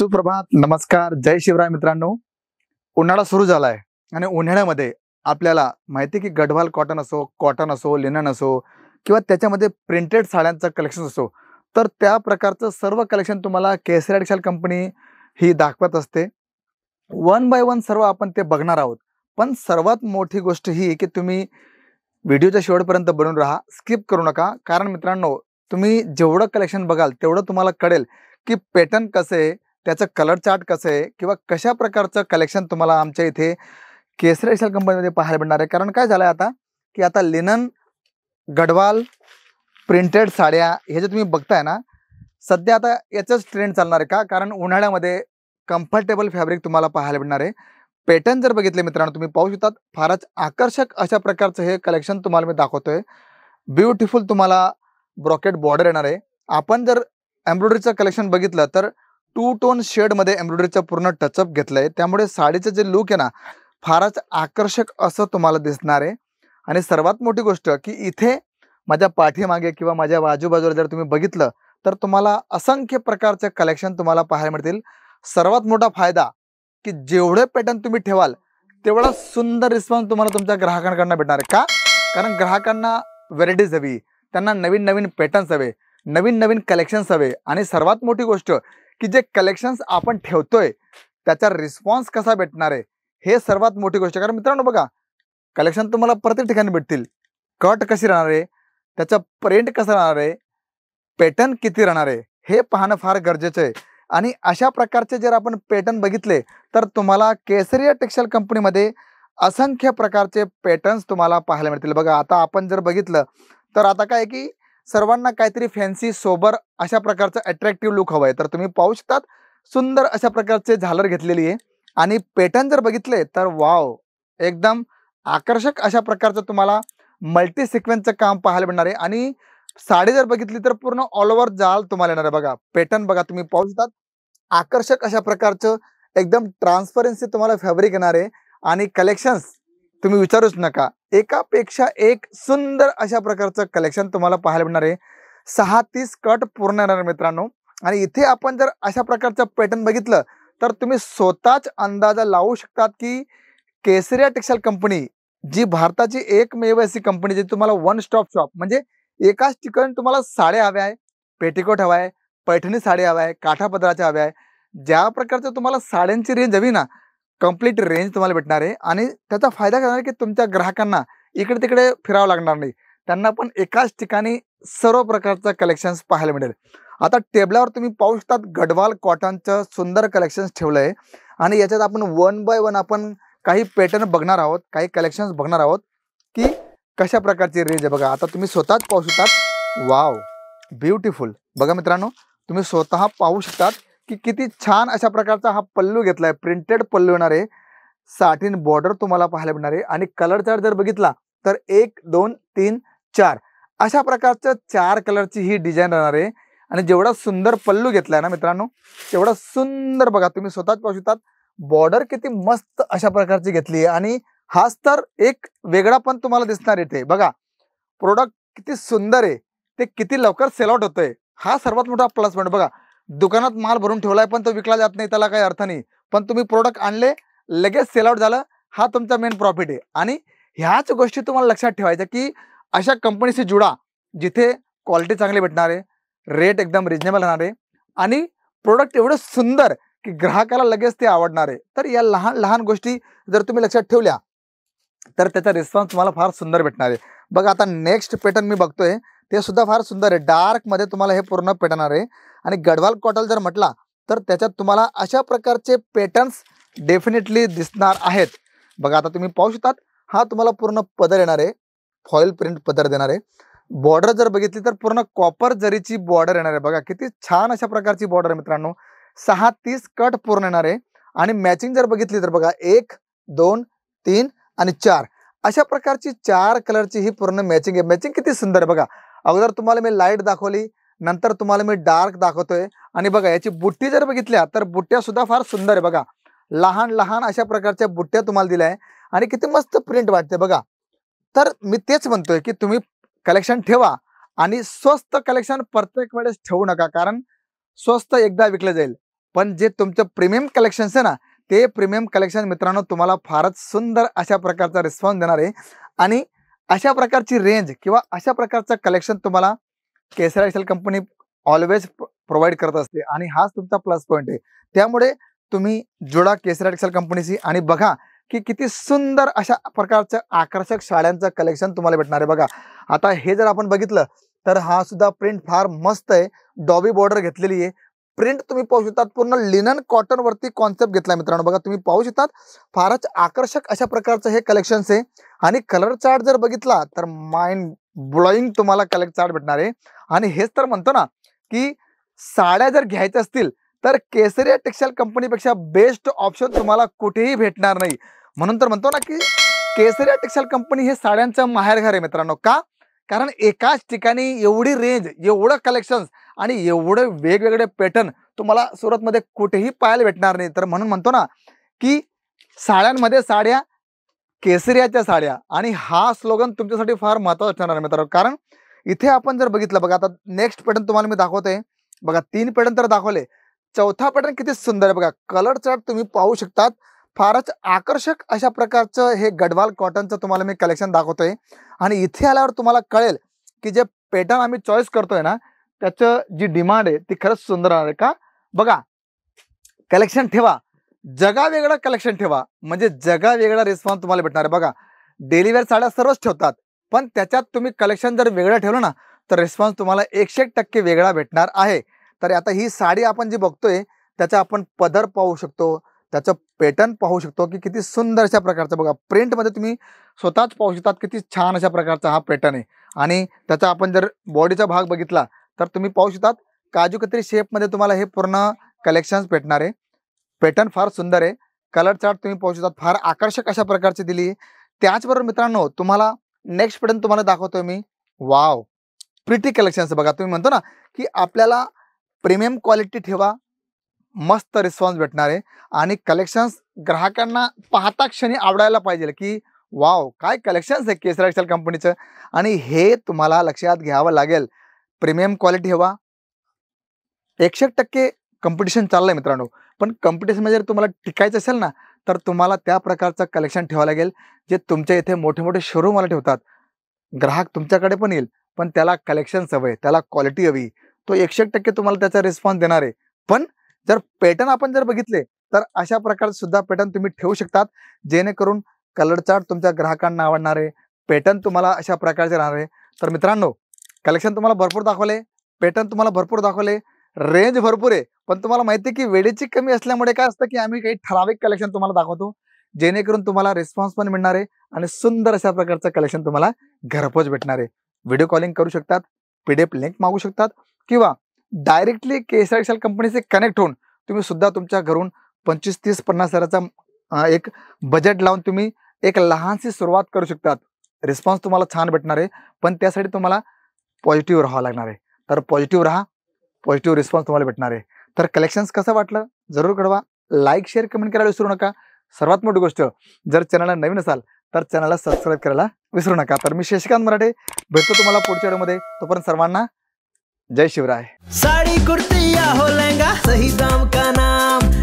सुप्रभात, नमस्कार, जय शिवराय मित्रांनो. उन्हाळा सुरू झालाय आणि उन्हाळ्यामध्ये आपल्याला माहिती आहे की गढवाल कॉटन असो, लिनन असो किंवा त्याच्यामध्ये प्रिंटेड साड्यांचं कलेक्शन असो, तर त्या प्रकारचं सर्व कलेक्शन तुम्हाला केसरी टेक्सटाईल कंपनी ही दाखवत असते. वन बाय वन सर्व आपण ते बघणार आहोत. पण सर्वात मोठी गोष्ट ही आहे की तुम्ही व्हिडिओच्या शेवटपर्यंत बनून राहा, स्किप करू नका. कारण मित्रांनो, तुम्ही जेवढं कलेक्शन बघाल तेवढं तुम्हाला कळेल की पॅटर्न कसं आहे, त्याचं कलर चार्ट कसं आहे किंवा कशा प्रकारचं कलेक्शन तुम्हाला आमच्या इथे केसरी टेक्सटाईल कंपनीमध्ये पाहायला मिळणार आहे. कारण काय झालंय आता की आता लिनन, गढवाल, प्रिंटेड साड्या हे जे तुम्ही बघताय ना, सध्या आता याचाच ट्रेंड चालणार आहे. का? कारण उन्हाळ्यामध्ये कम्फर्टेबल फॅब्रिक तुम्हाला पाहायला मिळणार आहे. पॅटर्न जर बघितले मित्रांनो, तुम्ही पाहू शकता फारच आकर्षक अशा प्रकारचं हे कलेक्शन तुम्हाला मी दाखवतोय. ब्युटिफुल तुम्हाला ब्रॉकेट बॉर्डर येणार आहे. आपण जर एम्ब्रॉयडरीचं कलेक्शन बघितलं तर टू टोन शेडमध्ये एम्ब्रॉयडरीचं पूर्ण टचअप घेतलंय. त्यामुळे साडीचं जे लुक आहे ना, फारच आकर्षक असं तुम्हाला दिसणार आहे. आणि सर्वात मोठी गोष्ट की इथे माझ्या पाठीमागे किंवा माझ्या आजूबाजूला जर तुम्ही बघितलं तर तुम्हाला असंख्य प्रकारचे कलेक्शन तुम्हाला पाहायला मिळतील. सर्वात मोठा फायदा की जेवढे पॅटर्न तुम्ही ठेवाल तेवढा सुंदर रिस्पॉन्स तुम्हाला तुमच्या ग्राहकांकडून भेटणार आहे. का? कारण ग्राहकांना व्हेरायटीज हवी, त्यांना नवीन नवीन पॅटर्न्स हवे, नवीन नवीन कलेक्शन्स हवे. आणि सर्वात मोठी गोष्ट की जे कलेक्शन्स आपण ठेवतोय त्याचा रिस्पॉन्स कसा भेटणार आहे, हे सर्वात मोठी गोष्ट. कारण मित्रांनो बघा, कलेक्शन तुम्हाला प्रत्येक ठिकाणी भेटतील. कट कशी राहणार आहे, त्याचं प्रिंट कसं राहणार आहे, पॅटर्न किती राहणार आहे, हे पाहणं फार गरजेचं आहे. आणि अशा प्रकारचे जर आपण पॅटर्न बघितले तर तुम्हाला केसरी टेक्सटाईल कंपनीमध्ये असंख्य प्रकारचे पॅटर्न्स तुम्हाला पाहायला मिळतील. बघा, आता आपण जर बघितलं तर आता काय की सर्वांना काहीतरी फॅन्सी सोबर अशा प्रकारचं अट्रॅक्टिव्ह लुक हवं आहे. तर तुम्ही पाहू शकतात सुंदर अशा प्रकारचे झालर घेतलेली आहे. आणि पॅटर्न जर बघितले तर वाव, एकदम आकर्षक अशा प्रकारचं तुम्हाला मल्टी सिक्वेन्सचं काम पाहायला मिळणार आहे. आणि साडी जर बघितली तर पूर्ण ऑल ओव्हर जाल तुम्हाला येणार आहे. बघा, पॅटर्न बघा, तुम्ही पाहू शकतात आकर्षक अशा प्रकारचं एकदम ट्रान्सपरन्सी तुम्हाला फॅब्रिक येणार आहे. आणि कलेक्शन्स तुम्ही विचारूच नका, एकापेक्षा एक सुंदर अशा प्रकारचं कलेक्शन तुम्हाला पाहायला मिळणार आहे. 6-30 कट पूर्ण येणार मित्रांनो. आणि इथे आपण जर अशा प्रकारचं पॅटर्न बघितलं तर तुम्ही स्वतःच अंदाजा लावू शकतात की केसरी टेक्सटाईल कंपनी जी भारताची एकमेव अशी कंपनी जी तुम्हाला वन स्टॉप शॉप, म्हणजे एकाच ठिकाणी तुम्हाला साड्या हव्या आहे, पेटिकोट हवा आहे, पैठणी साडी हवा आहे, काठापदराच्या हव्या आहे, ज्या प्रकारचं तुम्हाला साड्यांची रेंज हवी ना, कंप्लीट रेंज तुम्हाला भेटणार आहे. आणि त्याचा फायदा काय होणार की तुमच्या ग्राहकांना इकडे तिकडे फिरावं लागणार नाही, त्यांना पण एकाच ठिकाणी सर्व प्रकारचं कलेक्शन्स पाहायला मिळेल. आता टेबलावर तुम्ही पाहू शकतात गढवाल कॉटनचं सुंदर कलेक्शन्स ठेवलं आहे. आणि याच्यात आपण वन बाय वन आपण काही पॅटर्न बघणार आहोत, काही कलेक्शन्स बघणार आहोत की कशा प्रकारची रेंज आहे. बघा, आता तुम्ही स्वतःच पाहू शकतात. Wow, beautiful. बघा मित्रांनो, तुम्ही स्वतः पाहू शकतात की किती छान अशा प्रकारचा हा पल्लू घेतलाय. प्रिंटेड पल्लू येणार आहे, साटिन बॉर्डर तुम्हाला पाहायला मिळणार आहे. आणि कलर चार्ट जर बघितला तर 1, 2, 3, 4 अशा प्रकारच्या 4 कलरची ही डिझाईन राहणार आहे. आणि जेवढा सुंदर पल्लू घेतलाय ना मित्रांनो, तेवढा सुंदर, बघा तुम्ही स्वतःच पाहू शकतात, बॉर्डर किती मस्त अशा प्रकारची घेतली आहे. आणि हाच तर एक वेगळा पण तुम्हाला दिसणार इथे. बघा, प्रोडक्ट किती सुंदर आहे, ते किती लवकर सेल आउट होतंय, हा सर्वात मोठा प्लस पॉईंट. बघा, दुकानात माल भरून ठेवलाय पण तो विकला जात नाही, त्याला काही अर्थ नाही. पण तुम्ही प्रोडक्ट आणले, लगेच सेल आउट झालं, हा तुमचा मेन प्रॉफिट आहे. आणि ह्याच गोष्टी तुम्हाला लक्षात ठेवायच्या की अशा कंपनीशी जुडा जिथे क्वालिटी चांगली भेटणार आहे, रेट एकदम रिजनेबल राहणार आहे आणि प्रोडक्ट एवढं सुंदर की ग्राहकाला लगेच ते आवडणार आहे. तर या लहान लहान गोष्टी जर तुम्ही लक्षात ठेवल्या तर त्याचा रिस्पॉन्स तुम्हाला फार सुंदर भेटणार आहे. बघा, आता नेक्स्ट पॅटर्न मी बघतोय ते सुद्धा फार सुंदर आहे. डार्क मध्ये तुम्हाला हे पूर्ण पॅटर्न आहे. आणि गढवाल कॉटन जर म्हटला तर त्याच्यात तुम्हाला अशा प्रकारचे पॅटर्न्स डेफिनेटली दिसणार आहेत. बघा, आता तुम्ही पाहू शकतात, हा तुम्हाला पूर्ण पदर येणार आहे, फॉईल प्रिंट पदर देणार आहे. बॉर्डर जर बघितली तर पूर्ण कॉपर जरीची बॉर्डर येणार आहे. बघा, किती छान अशा प्रकारची बॉर्डर आहे मित्रांनो. 6-30 कट पूर्ण येणार आहे. आणि मॅचिंग जर बघितली तर बघा, 1, 2, 3 आणि 4 अशा प्रकारची 4 कलरची ही पूर्ण मॅचिंग आहे. मॅचिंग किती सुंदर आहे. बघा, अगोदर तुम्हाला मी लाईट दाखवली, नंतर तुम्हाला मी डार्क दाखवतोय. आणि बघा, याची बुट्टी जर बघितल्या तर बुट्ट्या सुद्धा फार सुंदर आहे. बघा, लहान लहान अशा प्रकारच्या बुट्ट्या तुम्हाला दिल्या आहे. आणि किती मस्त प्रिंट वाटते. बघा, तर मी तेच म्हणतोय की तुम्ही कलेक्शन ठेवा आणि स्वस्त कलेक्शन प्रत्येक वेळेस ठेवू नका. कारण स्वस्त एकदा विकलं जाईल, पण जे तुमचं प्रीमियम कलेक्शन्स आहे ना, ते प्रीमियम कलेक्शन मित्रांनो तुम्हाला फारच सुंदर अशा प्रकारचा रिस्पॉन्स देणार आहे आणि अशा प्रकारची रेंज किंवा अशा प्रकारचं कलेक्शन तुम्हाला केसरी टेक्सटाईल कंपनी ऑलवेज प्रोव्हाइड करत असते आणि हाच तुमचा प्लस पॉईंट आहे. त्यामुळे तुम्ही जोडा केसरी टेक्सटाईल कंपनीशी आणि बघा की किती सुंदर अशा प्रकारचं आकर्षक साड्यांचं कलेक्शन तुम्हाला भेटणार आहे. बघा आता हे जर आपण बघितलं तर हा सुद्धा प्रिंट फार मस्त आहे. डॉबी बॉर्डर घेतलेली आहे. प्रिंट तुम्ही पाहू शकतात पूर्ण लिनन कॉटन वरती कॉन्सेप्ट घेतला मित्रांनो. बघा तुम्ही पाहू शकतात फारच आकर्षक अशा प्रकारचं हे कलेक्शन्स आहे आणि कलर चार्ट जर बघितला तर माइंड ब्लोईंग तुम्हाला कलर चार्ट भेटणार आहे. आणि हेच तर म्हणतो ना की साड्या जर घ्यायच्या असतील तर केसरी टेक्सटाईल कंपनीपेक्षा बेस्ट ऑप्शन तुम्हाला कुठेही भेटणार नाही. म्हणून तर म्हणतो ना की केसरी टेक्सटाईल कंपनी हे साड्यांचं माहेरघर आहे मित्रांनो. का? कारण एकाच ठिकाणी एवढी रेंज, एवढं कलेक्शन्स आणि एवढे वेगवेगळे पॅटर्न तुम्हाला सुरतमध्ये कुठेही पाहायला भेटणार नाही. तर म्हणून म्हणतो ना की साड्यांमध्ये साड्या, केसरियाच्या साड्या आणि हा स्लोगन तुमच्यासाठी फार महत्त्वाचा ठरणार आहे मित्रांनो. कारण इथे आपण जर बघितलं बघा आता नेक्स्ट पॅटर्न तुम्हाला मी दाखवतोय. बघा 3 पॅटर्न तर दाखवले. चौथा पॅटर्न किती सुंदर आहे बघा. कलर चार्ट तुम्ही पाहू शकतात. फारच आकर्षक अशा प्रकारचं हे गढवाल कॉटनचं तुम्हाला मी कलेक्शन दाखवतोय आणि इथे आल्यावर तुम्हाला कळेल की जे पॅटर्न आम्ही चॉईस करतोय ना त्याचं जी डिमांड आहे ती खरंच सुंदर आहे. का? बघा कलेक्शन ठेवा, जगा वेगळं कलेक्शन ठेवा म्हणजे जगा वेगळा रिस्पॉन्स तुम्हाला भेटणार आहे. बघा डेली वेअर साड्या सर्वच ठेवतात पण त्याच्यात तुम्ही कलेक्शन जर वेगळं ठेवलं ना तर रिस्पॉन्स तुम्हाला 101% वेगळा भेटणार आहे. तर आता ही साडी आपण जी बघतोय त्याचा आपण पदर पाहू शकतो, त्याचं पॅटर्न पाहू शकतो की किती सुंदर अशा प्रकारचं बघा प्रिंटमध्ये तुम्ही स्वतःच पाहू शकतात किती छान अशा प्रकारचा हा पॅटर्न आहे. आणि त्याचा आपण जर बॉडीचा भाग बघितला तर तुम्ही पाहू शकतात काजू कतरी शेपमध्ये तुम्हाला हे पूर्ण कलेक्शन्स भेटणार आहे. पॅटर्न फार सुंदर आहे. कलर चार्ट तुम्ही पाहू शकतात फार आकर्षक अशा प्रकारची दिली आहे. त्याचबरोबर मित्रांनो तुम्हाला नेक्स्ट पॅटर्न तुम्हाला दाखवतोय मी. Wow pretty collections. बघा तुम्ही म्हणतो ना की आपल्याला प्रीमियम क्वालिटी ठेवा, मस्त रिस्पॉन्स भेटणार आहे आणि कलेक्शन्स ग्राहकांना पाहता क्षणी आवडायला पाहिजे की वाव काय कलेक्शन्स आहे केसरी टेक्सटाईल कंपनीचं. आणि हे तुम्हाला लक्षात घ्यावं लागेल. प्रीमियम क्वालिटी ठेवा. 101% कॉम्पिटिशन चाललंय मित्रांनो. पण कॉम्पिटिशनमध्ये जर तुम्हाला टिकायचं असेल ना तर तुम्हाला त्या प्रकारचं कलेक्शन ठेवावं लागेल जे तुमच्या इथे मोठे मोठे शोरूम वाले ठेवतात. ग्राहक तुमच्याकडे पण येईल पण त्याला कलेक्शन्स हवंय, त्याला क्वालिटी हवी, तो 101% तुम्हाला त्याचा रिस्पॉन्स देणार आहे. पण जर पॅटर्न आपण जर बघितले तर अशा प्रकारचे सुद्धा पॅटर्न तुम्ही ठेवू शकतात जेणेकरून कलर चार्ट तुमच्या ग्राहकांना आवडणार आहे, पॅटर्न तुम्हाला अशा प्रकारचे राहणार आहे. तर मित्रांनो कलेक्शन तुम्हाला भरपूर दाखवले, पॅटर्न तुम्हाला भरपूर दाखवले, रेंज भरपूर आहे. पण तुम्हाला माहिती आहे की वेळेची कमी असल्यामुळे काय असतं की आम्ही काही ठराविक कलेक्शन तुम्हाला दाखवतो जेणेकरून तुम्हाला रिस्पॉन्स पण मिळणार आहे आणि सुंदर अशा प्रकारचं कलेक्शन तुम्हाला घरपोच भेटणार आहे. व्हिडिओ कॉलिंग करू शकतात, PDF लिंक मागू शकतात किंवा डायरेक्टली केसरी टेक्सटाईल कंपनीचे कनेक्ट होऊन तुम्ही सुद्धा तुमच्या घरून 25, 30, 50 हजाराचा एक बजेट लावून तुम्ही एक लहानशी सुरुवात करू शकतात. रिस्पॉन्स तुम्हाला छान भेटणार आहे पण त्यासाठी तुम्हाला पॉझिटिव्ह राहावं लागणार आहे. तर पॉझिटिव्ह राहा, पॉझिटिव्ह रिस्पॉन्स तुम्हाला भेटणार आहे. तर कलेक्शन्स कसं वाटलं जरूर कळवा. लाईक, शेअर, कमेंट करायला विसरू नका. सर्वात मोठी गोष्ट जर चॅनलला नवीन असाल तर चॅनलला सबस्क्राईब करायला विसरू नका. तर मी शशिकांत मराठे भेटतो तुम्हाला पुढच्या व्हिडिओमध्ये. तोपर्यंत सर्वांना जय शिवराय. साड़ी कुर्ती या हो लहंगा सही दाम का नाम